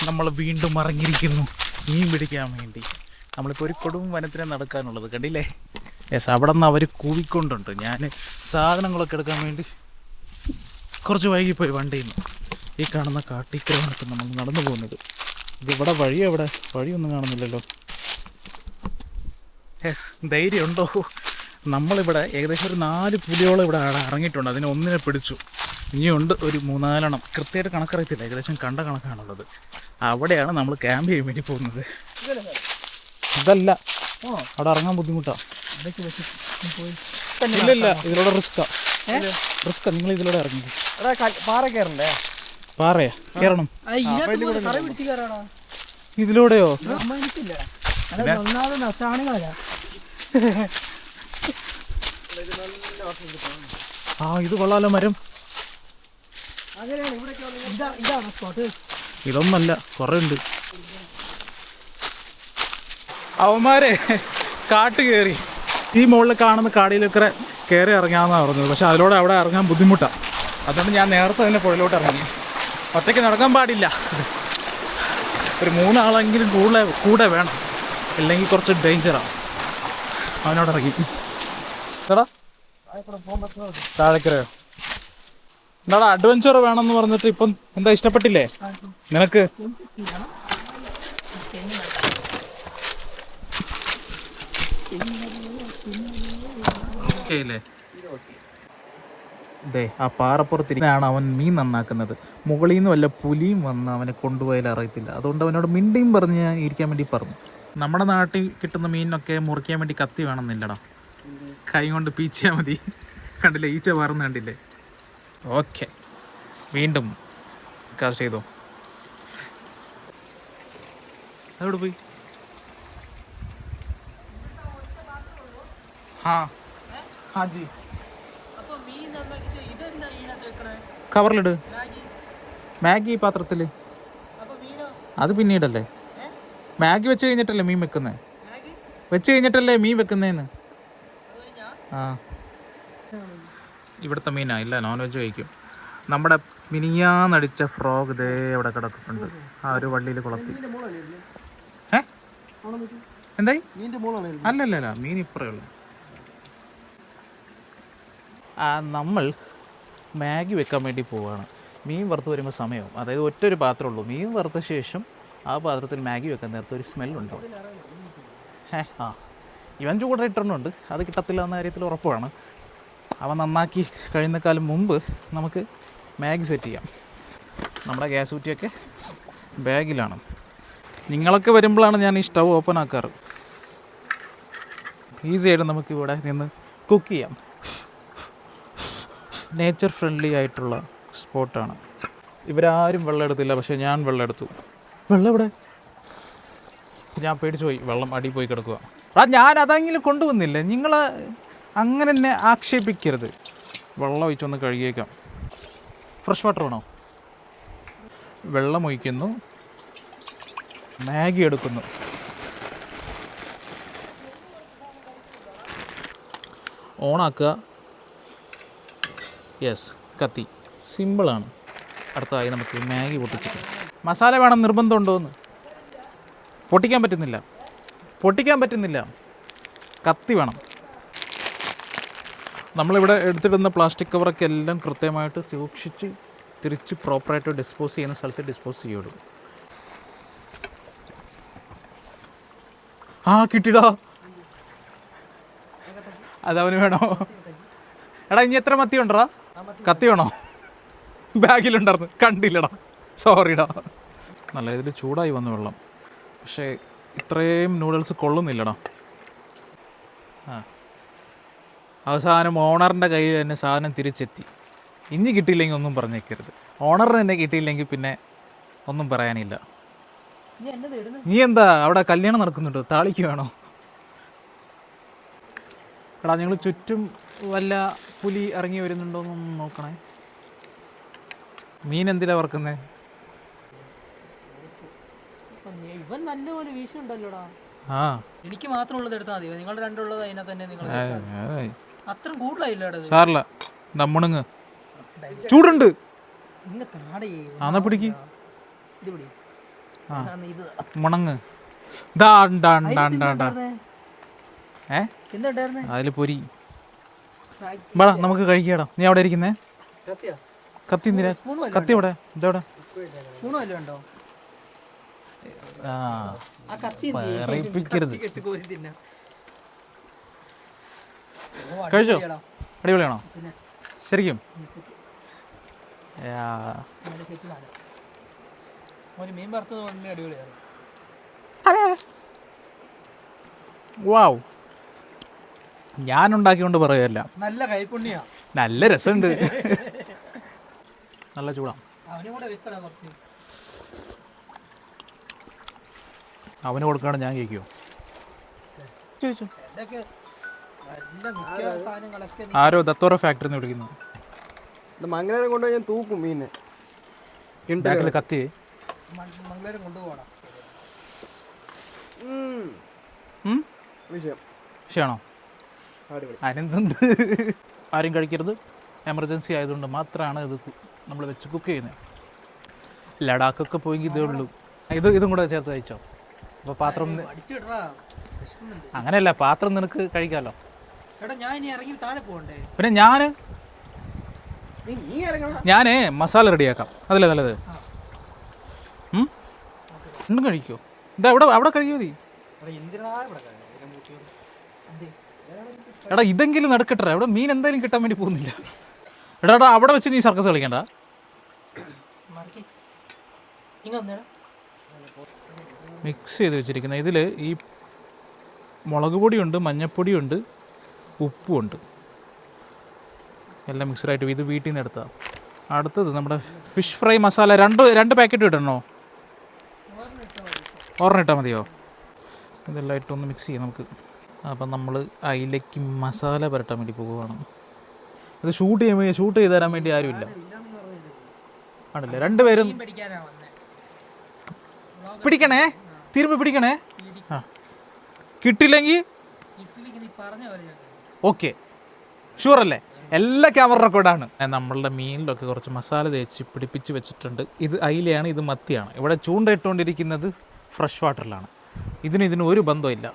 നമ്മൾ വീണ്ടും ഇറങ്ങിയിരിക്കുന്നു മീൻ പിടിക്കാൻ വേണ്ടി. നമ്മളിപ്പോൾ ഒരു കൊടും വനത്തിനെ നടക്കാനുള്ളത് കണ്ടില്ലേ. യെസ്, അവിടെ നിന്ന് അവർ കൂവിക്കൊണ്ടുണ്ട്. ഞാൻ സാധനങ്ങളൊക്കെ എടുക്കാൻ വേണ്ടി കുറച്ച് വൈകിപ്പോയി വണ്ടിയിൽ നിന്ന്. ഈ കാണുന്ന കാട്ടിക്കലാണ് ഇപ്പം നമ്മൾ നടന്നു പോകുന്നത്. ഇതിവിടെ വഴിയൊന്നും കാണുന്നില്ലല്ലോ. യെസ്, ധൈര്യമുണ്ടോ? നമ്മളിവിടെ ഏകദേശം ഒരു 4 പുലിയോളം ഇവിടെ ഇറങ്ങിയിട്ടുണ്ട്. അതിനെ ഒന്നിനെ പിടിച്ചു. ഇനിയുണ്ട് ഒരു 3-4 എണ്ണം. കൃത്യമായിട്ട് കണക്കറിയത്തില്ല, ഏകദേശം കണ്ട കണക്കാണുള്ളത്. അവിടെയാണ് നമ്മൾ ക്യാമ്പ് ചെയ്യാൻ വേണ്ടി പോകുന്നത്. ഇതല്ല, അവിടെ ഇറങ്ങാൻ ബുദ്ധിമുട്ടാണ്. ഇല്ല, ഇതിലൂടെ റിസ്ക്കാ. നിങ്ങൾ ഇതിലൂടെ ഇറങ്ങി. പാറ കയറണ്ടേ? പാറയാ കയറണം? ഇതിലൂടെയോ? ഇത് കൊള്ളാലോ മരം. ഇതൊന്നല്ല, കുറേ ഉണ്ട്. അവന്മാരെ കാട്ട് കയറി ഈ മുകളിൽ കാണുന്ന കാടിലൊക്കെ കയറി ഇറങ്ങാമെന്നാണ് പറഞ്ഞത്. പക്ഷെ അതിലൂടെ അവിടെ ഇറങ്ങാൻ ബുദ്ധിമുട്ടാണ്. അതുകൊണ്ട് ഞാൻ നേരത്തെ തന്നെ പുഴയിലോട്ട് ഇറങ്ങി. ഒറ്റയ്ക്ക് നടക്കാൻ പാടില്ല, ഒരു 3 ആളെങ്കിലും കൂടെ വേണം, ഇല്ലെങ്കിൽ കുറച്ച് ഡേഞ്ചറാണ്. അവനോട് ഇറങ്ങി. എടാ താഴേക്കരയോ? എന്താടാ അഡ്വഞ്ചർ വേണമെന്ന് പറഞ്ഞിട്ട് ഇപ്പം എന്താ ഇഷ്ടപ്പെട്ടില്ലേ നിനക്ക്? അതെ, ആ പാറപ്പുറത്തിരിക്കാണ് അവൻ മീൻ നന്നാക്കുന്നത്. മുകളിൽ നിന്ന് വല്ല പുലിയും വന്ന് അവനെ കൊണ്ടുപോയാലും അറിയത്തില്ല. അതുകൊണ്ട് അവനോട് മിണ്ടിയും പറഞ്ഞ് ഞാൻ ഇരിക്കാൻ വേണ്ടി പറഞ്ഞു. നമ്മുടെ നാട്ടിൽ കിട്ടുന്ന മീനൊക്കെ മുറിക്കാൻ വേണ്ടി കത്തി വേണമെന്നില്ലടാ, കൈ കൊണ്ട് പീച്ചാൽ മതി. കണ്ടില്ലേ, ഈച്ച പറന്ന് കണ്ടില്ലേ? ഓക്കെ, വീണ്ടും കാസ്റ്റ് ചെയ്തോ. അതോട് പോയി. हाँ जी, കവറിലിട്. മാഗി പാത്രത്തിൽ, അത് പിന്നീടല്ലേ. മാഗി വെച്ച് കഴിഞ്ഞിട്ടല്ലേ മീൻ വെക്കുന്നത്? വെച്ച് കഴിഞ്ഞിട്ടല്ലേ മീൻ വെക്കുന്നേന്ന്. ആ, ഇവിടുത്തെ മീനാ, ഇല്ല നോൺ വെജ് കഴിക്കും. നമ്മുടെ മിനിയാന്നടിച്ച ഫ്രോഗ് ഇതേ അവിടെ കിടക്കുന്നുണ്ട്, ആ ഒരു വള്ളിയിൽ കുളത്തി. എന്തായി? അല്ലല്ല, മീൻ ഇപ്പറേ ഉള്ളു. നമ്മൾ മാഗി വെക്കാൻ വേണ്ടി പോവുകയാണ്. മീൻ വറുത്ത് വരുമ്പോൾ സമയവും, അതായത് ഒറ്റൊരു പാത്രമുള്ളൂ. മീൻ വറുത്ത ശേഷം ആ പാത്രത്തിൽ മാഗി വെക്കാൻ നേരത്തെ ഒരു സ്മെല്ലുണ്ടാവും. ഇവൻ ചൂടായിട്ടുണ്ട്, അത് കിട്ടത്തില്ല എന്ന കാര്യത്തിൽ ഉറപ്പാണ്. അവൻ നന്നാക്കി കഴിയുന്നേക്കാളും മുമ്പ് നമുക്ക് മാഗി സെറ്റ് ചെയ്യാം. നമ്മുടെ ഗ്യാസ് കുറ്റിയൊക്കെ ബാഗിലാണ്. നിങ്ങളൊക്കെ വരുമ്പോഴാണ് ഞാൻ ഈ സ്റ്റൗ ഓപ്പൺ ആക്കാറ്. ഈസിയായിട്ട് നമുക്ക് ഇവിടെ നിന്ന് കുക്ക് ചെയ്യാം. നേച്ചർ ഫ്രണ്ട്ലി ആയിട്ടുള്ള സ്പോട്ടാണ്. ഇവരാരും വെള്ളം എടുത്തില്ല, പക്ഷേ ഞാൻ വെള്ളം എടുത്തു. വെള്ളം ഇവിടെ? ഞാൻ പേടിച്ചു പോയി, വെള്ളം അടി പോയി കിടക്കുക. ഞാൻ അതെങ്കിലും കൊണ്ടുവന്നില്ല. നിങ്ങൾ അങ്ങനെ തന്നെ ആക്ഷേപിക്കരുത്. വെള്ളം ഒഴിച്ചൊന്ന് കഴുകിയേക്കാം. ഫ്രഷ് വാട്ടർ വേണോ? വെള്ളം ഒഴിക്കുന്നു, മാഗി എടുക്കുന്നു. ഓണാക്കുക. യെസ്, കത്തി. സിമ്പിളാണ്. അടുത്തതായി നമുക്ക് മാഗി പൊട്ടിച്ചിട്ട്. മസാല വേണം നിർബന്ധമുണ്ടോ എന്ന്? പൊട്ടിക്കാൻ പറ്റുന്നില്ല. കത്തി വേണം. നമ്മളിവിടെ എടുത്തിടുന്ന പ്ലാസ്റ്റിക് കവറൊക്കെ എല്ലാം കൃത്യമായിട്ട് സൂക്ഷിച്ച് തിരിച്ച് പ്രോപ്പറായിട്ട് ഡിസ്പോസ് ചെയ്യുന്ന സ്ഥലത്ത് ഡിസ്പോസ് ചെയ്യുള്ളൂ. കിട്ടിടാ. അതവന് വേണോ? എടാ, ഇനി എത്ര മത്തി ഉണ്ടടാ? കത്തി വേണോ? ബാഗിലുണ്ടായിരുന്നു, കണ്ടില്ലടാ, സോറിടാ. നല്ല രീതിയിൽ ചൂടായി വന്നു വെള്ളം, പക്ഷേ ഇത്രയും നൂഡിൽസ് കൊള്ളുന്നില്ലടാ. അവസാനം ഓണറിൻ്റെ കയ്യിൽ തന്നെ സാധനം തിരിച്ചെത്തി. ഇനി കിട്ടിയില്ലെങ്കിൽ ഒന്നും പറഞ്ഞേക്കരുത്. ഓണറിന് തന്നെ കിട്ടിയില്ലെങ്കിൽ പിന്നെ ഒന്നും പറയാനില്ല. നീ എന്താ അവിടെ കല്യാണം നടക്കുന്നുണ്ടോ? താളിക്ക് വേണോ? എടാ, ഞങ്ങൾ ചുറ്റും വല്ല പുലി ഇറങ്ങി വരുന്നുണ്ടോയെന്നൊന്ന് നോക്കണേ. മീൻ എന്തിനാ വറക്കുന്നേ? ഇവൻ നല്ലപോലെ വീശുണ്ടല്ലോടാ. എനിക്ക് മാത്രമുള്ളത് എടുത്താൽ മതി. നിങ്ങൾ രണ്ടുള്ളത് അതിനകത്ത് തന്നെ. നിങ്ങൾ അത്ര കൂടുതലായില്ല. സാറില്ല, നമ്മണങ്ങ് ചൂടുണ്ട്. പിടിക്ക്. ഇത് മുണങ്ങ് അതിൽ പൊരി വേടാ നമുക്ക് കഴിക്കാടാ. നീ അവിടെ ഇരിക്കുന്നേ? കത്തി എന്തിനാ? കത്തി ഇവിടെ ഇതവിടെ പറയിപ്പിക്കരുത്. കഴിച്ചോ? അടിപൊളിയാണോ ശരിക്കും? മീൻ വറുത്തത് അടിപൊളിയാണ്. വാവ്, ഞാൻ ഉണ്ടാക്കിക്കൊണ്ട് പറയുകയല്ല, നല്ല കൈപ്പുണ്യാ, നല്ല രസമുണ്ട്. നല്ല ചൂടാണ്. അവന് കൊടുക്കാണ്ട് ഞാൻ കഴിക്കുമോ? ചോദിച്ചു. ആരോ ദത്തോറ ഫാക്ടറി എന്ന് വിളിക്കുന്നത്. മംഗലാരം കൊണ്ടുപോയി ഞാൻ തൂക്കും മീനെ. ബാക്കിൽ കത്തി മംഗലാരം കൊണ്ടുപോകണം. വിഷയമാണോ? അതിനെന്തുണ്ട്? ആരും കഴിക്കരുത്. എമർജൻസി ആയതുകൊണ്ട് മാത്രമാണ് ഇത് നമ്മൾ വെച്ച് കുക്ക് ചെയ്യുന്നത്. ലഡാക്കൊക്കെ പോയെങ്കിൽ ഇതേ ഉള്ളൂ. ഇതും കൂടെ ചേർത്ത് കഴിച്ചോ? അപ്പോൾ പാത്രം അങ്ങനെയല്ല, പാത്രം നിനക്ക് കഴിക്കാമല്ലോ. പിന്നെ ഞാനേ മസാല റെഡിയാക്കാം. അതല്ലേ നല്ലത്. രണ്ടും കഴിക്കോ? ഇതാ അവിടെ കഴിയോ നീ? എടാ ഇതെങ്കിലും നടക്കട്ടെ. ഇവിടെ മീൻ എന്തായാലും കിട്ടാൻ വേണ്ടി പോകുന്നില്ല. എടാ അവിടെ വെച്ച് നീ സർക്കസ് കളിക്കണ്ട. മിക്സ് ചെയ്ത് വെച്ചിരിക്കുന്നത് ഇതിൽ ഈ മുളക് പൊടിയുണ്ട്, മഞ്ഞൾപ്പൊടിയുണ്ട്, ഉപ്പുമുണ്ട്, എല്ലാം മിക്സഡായിട്ട്. ഇത് വീട്ടിൽ നിന്ന് എടുത്താൽ. അടുത്തത് നമ്മുടെ ഫിഷ് ഫ്രൈ മസാല. രണ്ട് പാക്കറ്റ് ഇടണോ? ഒരെണ്ണം ഇട്ടാൽ മതിയോ? ഇതെല്ലാം ഇട്ടൊന്ന് മിക്സ് ചെയ്യാം നമുക്ക്. അപ്പം നമ്മൾ അതിലേക്ക് മസാല പുരട്ടാൻ വേണ്ടി പോവുകയാണ്. ഇത് ഷൂട്ട് ചെയ്ത് തരാൻ വേണ്ടി ആരുമില്ല ആണല്ലേ? രണ്ടുപേരും പിടിക്കണേ, തിരുമ്പി പിടിക്കണേ. ആ കിട്ടില്ലെങ്കിൽ ഓക്കെ, ഷുവറല്ലേ? എല്ലാ ക്യാമറ റെക്കോർഡാണ്. നമ്മളുടെ മീനിലൊക്കെ കുറച്ച് മസാല തേച്ച് പിടിപ്പിച്ച് വെച്ചിട്ടുണ്ട്. ഇത് അയിലയാണ്, ഇത് മത്തിയാണ്. ഇവിടെ ചൂണ്ടയിട്ടുകൊണ്ടിരിക്കുന്നത് ഫ്രഷ് വാട്ടറിലാണ്. ഇതിനും ഒരു ബന്ധമില്ല.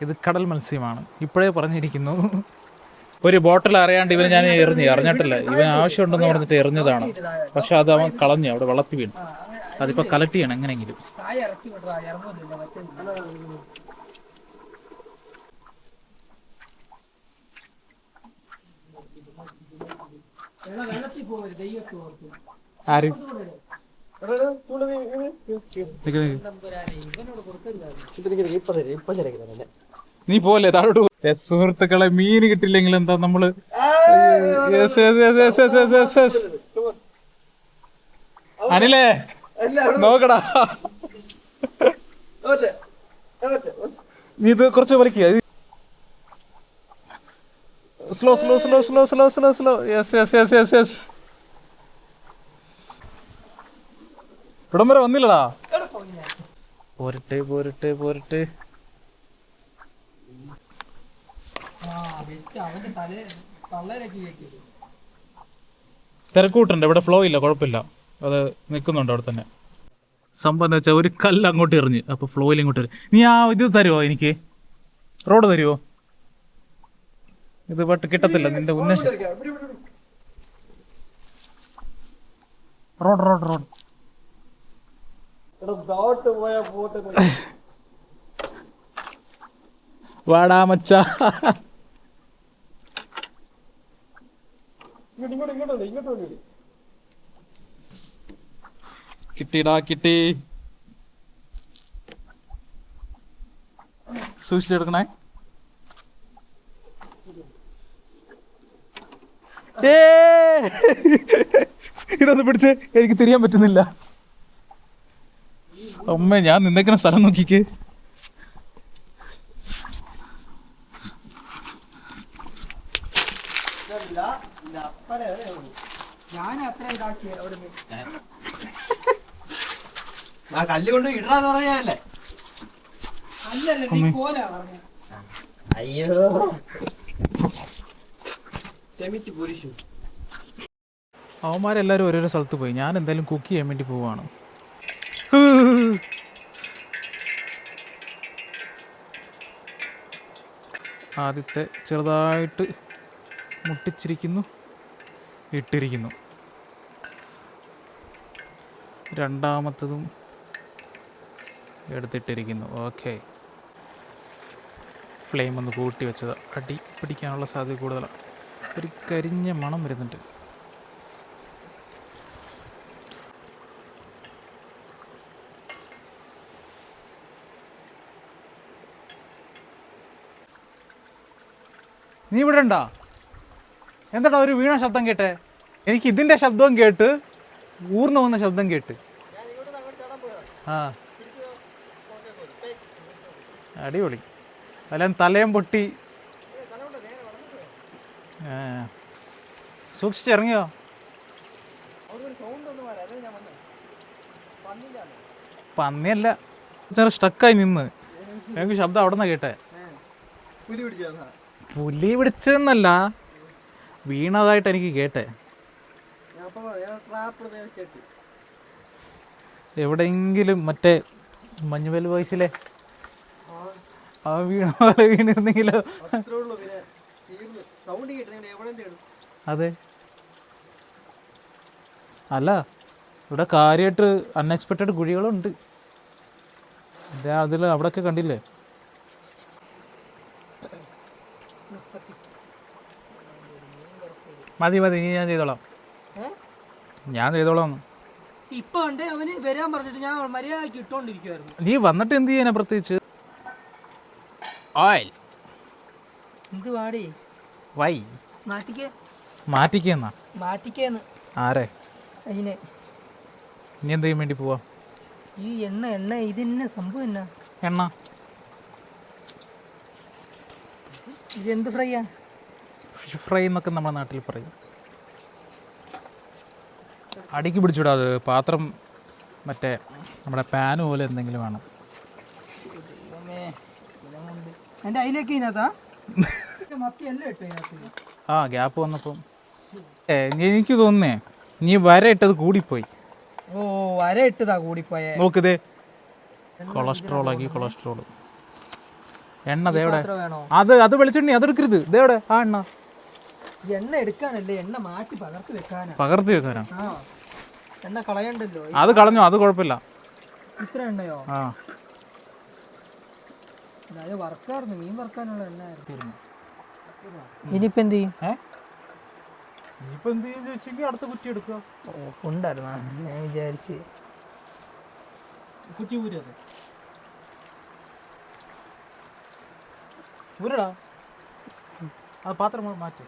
ഇത് കടൽ മത്സ്യമാണ്. ഇപ്പോഴേ പറഞ്ഞിരിക്കുന്നു. ഒരു ബോട്ടിൽ അറിയാണ്ട് ഇവന് ഞാൻ അറിഞ്ഞിട്ടില്ല. ഇവൻ ആവശ്യമുണ്ടെന്ന് പറഞ്ഞിട്ട് എറിഞ്ഞതാണ്. പക്ഷെ അത് അവൻ കളഞ്ഞു, അവിടെ വെള്ളത്തിൽ വീണു. അതിപ്പോൾ കളക്ട് ചെയ്യണം എങ്ങനെയെങ്കിലും. ആര് നീ പോലെ താഴോട്ട്. സുഹൃത്തുക്കളെ, മീൻ കിട്ടില്ലെങ്കിൽ എന്താ നമ്മള് അനിലേ നോക്കടാ. നീ ഇത് കുറച്ച് വലിക്കുക. Slow slow slow slow slow slow slow. Yes yes yes yes yes. ഇവിടം വരെ വന്നില്ലടാ. പോരട്ടെ പോരട്ടെ പോരട്ടെ. തിരക്കൂട്ടുണ്ട് ഇവിടെ, ഫ്ലോ ഇല്ല, കുഴപ്പമില്ല. അത് നിൽക്കുന്നുണ്ട് അവിടെ തന്നെ. സംഭവം എന്താ വെച്ചാൽ ഒരു കല്ല് അങ്ങോട്ട് എറിഞ്ഞ്, അപ്പോൾ ഫ്ലോയിൽ ഇങ്ങോട്ട് എറിഞ്ഞ്. നീ ആ ഇത് തരുമോ എനിക്ക്? റോഡ് തരുമോ? ഇത് ബട്ട് കിട്ടത്തില്ല നിന്റെ ഉന്നം. Road road road. വാടാ മച്ച. കിട്ടിടാ കിട്ടി. സൂക്ഷിച്ചെടുക്കണേ. ഇതൊന്ന് പിടിച്ച്, എനിക്ക് തിരിയാൻ പറ്റുന്നില്ല. അമ്മ, ഞാൻ നിന്നേക്കണ സ്ഥലം നോക്കിക്ക്. കല്ലുകൊണ്ട് ഇടാന്ന് പറയാല്ലേ? അയ്യോ, അവന്മാരെല്ലാവരും ഓരോരോ സ്ഥലത്ത് പോയി. ഞാൻ എന്തായാലും കുക്ക് ചെയ്യാൻ വേണ്ടി പോവാണ്. ആദ്യത്തെ ചെറുതായിട്ട് മുട്ടിച്ചിരിക്കുന്നു, ഇട്ടിരിക്കുന്നു. രണ്ടാമത്തതും എടുത്തിട്ടിരിക്കുന്നു. ഓക്കെ, ഫ്ലെയിം ഒന്ന് കൂട്ടി വെച്ചത്. അടി പിടിക്കാനുള്ള സാധ്യത കൂടുതലാണ്. ഒരു കരിഞ്ഞ മണം വരുന്നുണ്ട്. നീ ഇവിടെ ഉണ്ടോ? എന്താടാ ഒരു വീണ ശബ്ദം കേട്ടെ? എനിക്ക് ഇതിൻ്റെ ശബ്ദവും കേട്ട് ഊർന്നു വന്ന ശബ്ദം കേട്ട്. ആ, അടിപൊളി. അല്ല തലയും പൊട്ടി. സൂക്ഷിച്ചിറങ്ങിയോ? പന്നിയല്ല, ചെറു സ്റ്റക്കായി നിന്ന്. എനിക്ക് ശബ്ദം അവിടെ നിന്നാണ് കേട്ടെ. പുലി പിടിച്ചെന്നല്ല, വീണതായിട്ട് എനിക്ക് കേട്ടെ. എവിടെയെങ്കിലും മറ്റേ മഞ്ഞുവൽ വോയിസിലെ ആ വീണ പോലെ വീണിരുന്നെങ്കിലോ? അതെ, അല്ല ഇവിടെ കാര്യമായിട്ട് അൺഎക്സ്പെക്റ്റഡ് കുഴികളുണ്ട്. അതിൽ അവിടെയൊക്കെ കണ്ടില്ലേ? മതി മതി, ഇനി ഞാൻ ചെയ്തോളാം. ഞാൻ ചെയ്തോളാം. ഇപ്പൊ കണ്ടേ അവന് വരാൻ പറഞ്ഞിട്ട് ഞാൻ മര്യാദക്ക് ഇട്ടോണ്ടിരിക്കുവായിരുന്നു. നീ വന്നിട്ട് എന്ത് ചെയ്യാനാ പ്രത്യേകിച്ച്? ഓയിൽ എന്ത് പാടി വൈ മാറ്റിക്കെന്നാ? മാറ്റിക്കേന്ന് ആരെ? അതിനെ ഇനി എന്ത് ചെയ്യാൻ വേണ്ടി പോവാ? ഈ എണ്ണ ഇതിന്നെ സംഭവം എന്നാ? എണ്ണ ഇതെന്ത് ഫ്രൈയാ? ഫിഷ് ഫ്രൈ എന്നൊക്കെ നമ്മുടെ നാട്ടിൽ പറയും. അടിക്ക് പിടിച്ചിടാ അത്. പാത്രം മറ്റേ നമ്മുടെ പാന് പോലെ എന്തെങ്കിലും വേണം. എൻ്റെ അതിലേക്ക് ഇതിനകത്താ മത്തിയല്ല ഇട്ടു ഇതിനകത്ത്. ആ, ഗ്യാപ്പ് വന്നപ്പം എനിക്ക് തോന്നുന്നേ നീ വര ഇട്ടത് കൂടിപ്പോയി. ഓ, വര ഇട്ടതാ കൂടിപ്പോയേ. നോക്കിതേ, കൊളസ്ട്രോൾ ആക്കി. കൊളസ്ട്രോൾ എണ്ണ ദേവിടെ? അത് വെളിച്ചെണ്ണി അതെടുക്കരുത്. ദേവിടെ ആ എണ്ണ? എണ്ണ എടുക്കാനല്ലേ, എണ്ണ മാറ്റി പകർത്തി വെക്കാനാ. എണ്ണ കളയണ്ടല്ലോ. അത് കളഞ്ഞോ, അത് കുഴപ്പമില്ല. ഇത്ര എണ്ണയോ? ആ, അത് വറുക്കാറുണ്ട്, മീൻ വറുക്കാനുള്ള എണ്ണ. ഇനിയിപ്പോ എന്ത് ചെയ്യും? അടുത്ത കുറ്റി എടുക്കുക. ഉണ്ടായിരുന്നാ ഞാൻ വിചാരിച്ച്. കുറ്റി ഊരത് ഊരടാ. അത് പാത്രം മാറ്റി.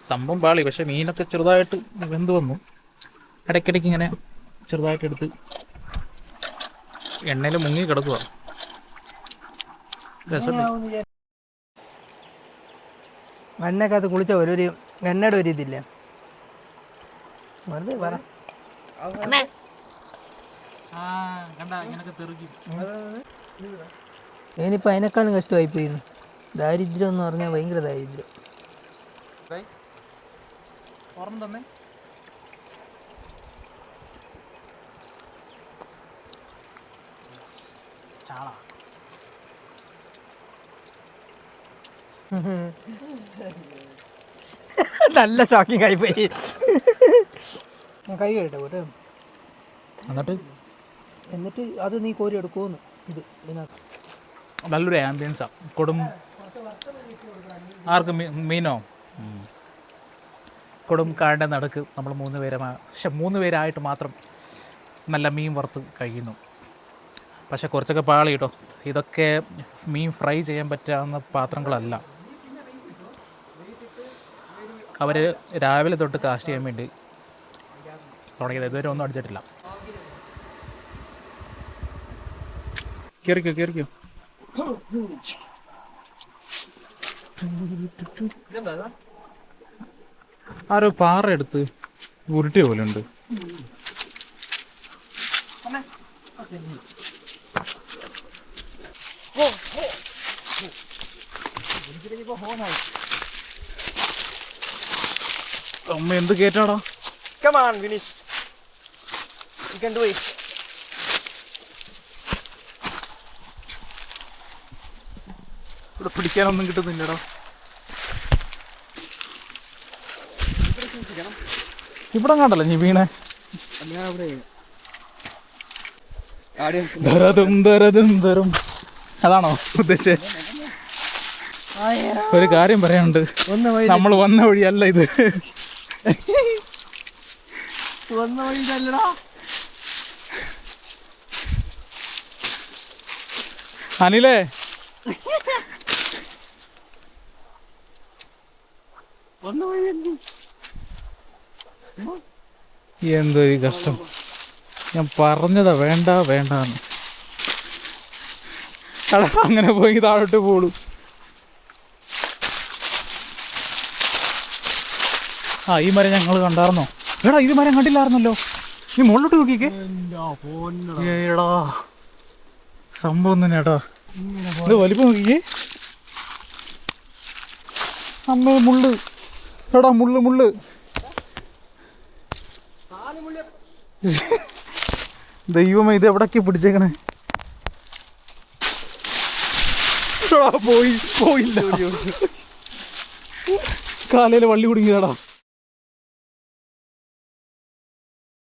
സംഭവം പാളി. പക്ഷെ മീനൊക്കെ ചെറുതായിട്ട് വെന്ത് വന്നു. ഇടയ്ക്കിടയ്ക്ക് ഇങ്ങനെ ചെറുതായിട്ട് എടുത്ത് എണ്ണയിൽ മുങ്ങി കിടക്കുക. രസമുണ്ട്. എണ്ണക്കകത്ത് കുളിച്ച ഒരു എണ്ണയുടെ ഒരു ഇതില്ല. വെറുതെ പറ. ഇനിയിപ്പോൾ അതിനേക്കാളും കഷ്ടമായി പോയിരുന്നു. ദാരിദ്ര്യം എന്ന് പറഞ്ഞാൽ ഭയങ്കര ദാരിദ്ര്യം. നല്ല ഷോക്കിംഗ് ആയിപ്പോയി. ഞാൻ കൈ കഴിട്ടെ പോട്ടെ. എന്നിട്ട് അത് നീ കോരി എടുക്കുമെന്ന്. ഇത് ഇതിനകത്ത് നല്ലൊരു ആംബിയൻസാണ്. കൊടും ആർക്ക് മീനോ? കൊടും കാടിൻ്റെ നടുക്ക് നമ്മൾ 3 പേരായിട്ട് മാത്രം നല്ല മീൻ വറുത്ത് കഴിയുന്നു. പക്ഷെ കുറച്ചൊക്കെ പാളി കേട്ടോ. ഇതൊക്കെ മീൻ ഫ്രൈ ചെയ്യാൻ പറ്റാവുന്ന പാത്രങ്ങളല്ല. അവർ രാവിലെ തൊട്ട് കാസ്റ്റ് ചെയ്യാൻ വേണ്ടി തുടങ്ങിയത്. ഇതുവരെ ഒന്നും അടിച്ചിട്ടില്ല. കേറിക്കോ. ആരോ പാറ എടുത്ത് ഉരുട്ടിയ പോലെ ഉണ്ട്. അമ്മ എന്ത് കേട്ടാടാ? Come on, Vinesh. You can do it. ഇവിടെ പിടിക്കാനൊന്നും കിട്ടുന്നില്ലടാ. ഇവിടെ കണ്ടല്ലോ നീ വീണേ. അതാണോ ഉദ്ദേശിച്ചത്? ഒരു കാര്യം പറയാനുണ്ട്, നമ്മൾ വന്ന വഴിയല്ല ഇത്. വന്ന വഴിയിലല്ലടാ. അനിലേ, വന്ന വഴി എന്തൊരു കഷ്ടം. ഞാൻ പറഞ്ഞതാ വേണ്ട വേണ്ടാന്ന്. എടാ അങ്ങനെ പോയി താഴോട്ട് പോളൂ. ആ ഈ മരം ഞങ്ങൾ കണ്ടായിരുന്നോ? എടാ ഇത് മരം കണ്ടില്ലായിരുന്നല്ലോ. നീ മുകളിലോട്ട് നോക്കിക്കേ. എടാ സംഭവം തന്നെ ഏട്ടാ. ഇത് വലിപ്പം നോക്കിക്കേ. അമ്മേ മുള്ള്. എടാ മുള്ള് മുള്ള്. ദൈവമേ ഇത് എവിടൊക്കെ പിടിച്ചേക്കണേ. പോയില്ല. കാലയില് വള്ളി കുടുങ്ങിയതാടാ.